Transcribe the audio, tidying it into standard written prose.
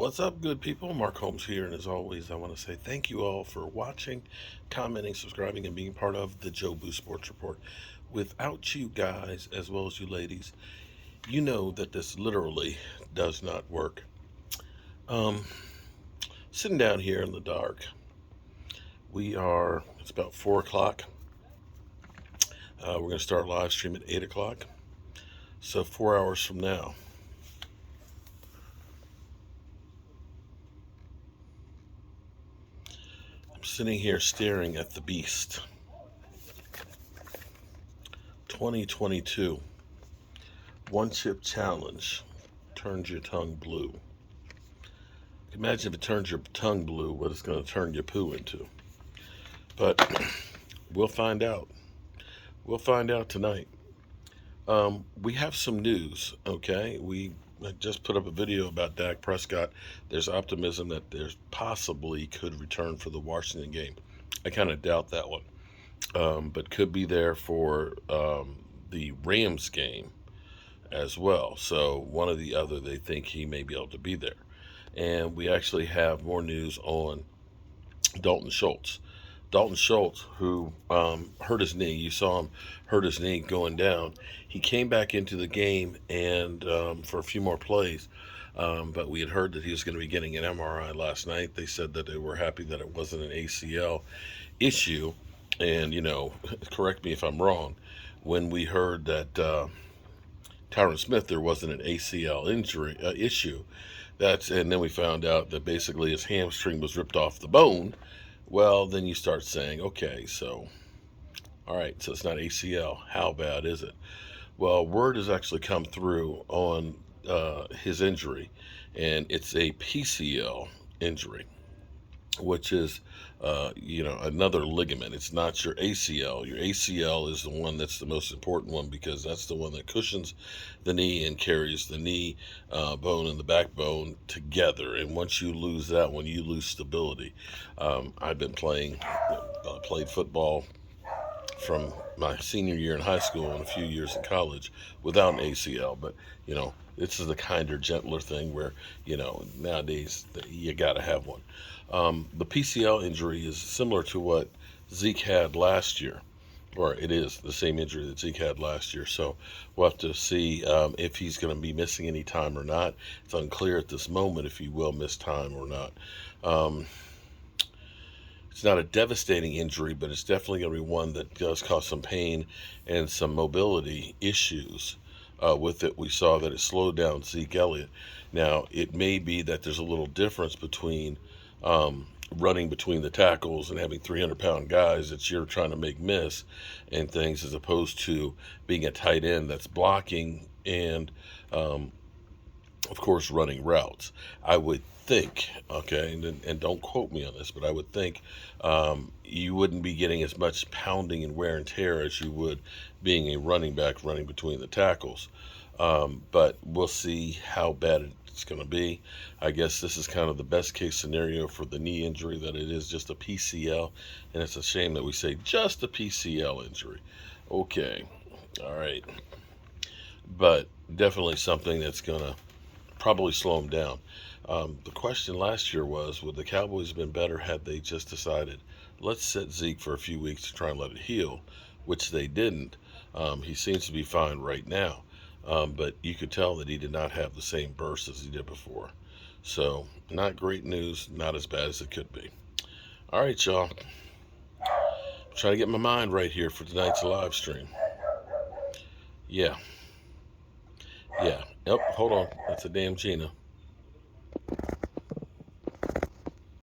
What's up, good people? Mark Holmes here, and as always, I want to say thank you all for watching, commenting, subscribing, and being part of the Joe Boo Sports Report. Without you guys, as well as you ladies, you know that this literally does not work. Um, Sitting down here in the dark, it's about 4 o'clock. We're going to start live stream at 8 o'clock, so 4 hours from now. I'm sitting here staring at the beast. 2022 one chip challenge turns your tongue blue. Imagine if it turns your tongue blue, what it's going to turn your poo into. But we'll find out. We'll find out tonight. We have some news, okay? I just put up a video about Dak Prescott. There's optimism that there's possibly could return for the Washington game. I kind of doubt that one, but could be there for the Rams game as well. So one or the other, they think he may be able to be there. And we actually have more news on Dalton Schultz. Dalton Schultz, who hurt his knee. You saw him hurt his knee going down. He came back into the game and for a few more plays. But we had heard that he was going to be getting an MRI last night. They said that they were happy that it wasn't an ACL issue. And, correct me if I'm wrong, when we heard that Tyron Smith, there wasn't an ACL injury issue. And then we found out that basically his hamstring was ripped off the bone. Well, then you start saying, okay, so, all right, so it's not ACL. How bad is it? Well, word has actually come through on his injury, and it's a PCL injury, which is, another ligament. It's not your ACL. Your ACL is the one that's the most important one because that's the one that cushions the knee and carries the knee bone and the backbone together. And once you lose that one, you lose stability. I've been played football from my senior year in high school and a few years in college without an ACL. But, this is a kinder, gentler thing where, nowadays you got to have one. The PCL injury is similar to what Zeke had last year, or it is the same injury that Zeke had last year. So we'll have to see if he's going to be missing any time or not. It's unclear at this moment if he will miss time or not. It's not a devastating injury, but it's definitely going to be one that does cause some pain and some mobility issues with it. We saw that it slowed down Zeke Elliott. Now, it may be that there's a little difference between running between the tackles and having 300-pound guys that you're trying to make miss and things, as opposed to being a tight end that's blocking and, of course, running routes. I would think, okay, and don't quote me on this, but I would think you wouldn't be getting as much pounding and wear and tear as you would being a running back running between the tackles. But we'll see how bad it's going to be. I guess this is kind of the best case scenario for the knee injury, that it is just a PCL, and it's a shame that we say just a PCL injury. Okay, all right, but definitely something that's going to probably slow him down. The question last year was, would the Cowboys have been better had they just decided, let's sit Zeke for a few weeks to try and let it heal, which they didn't. He seems to be fine right now. But you could tell that he did not have the same burst as he did before. So, not great news, not as bad as it could be. All right, y'all. I'm trying to get my mind right here for tonight's live stream. Yeah. Yep, hold on. That's a damn Gina.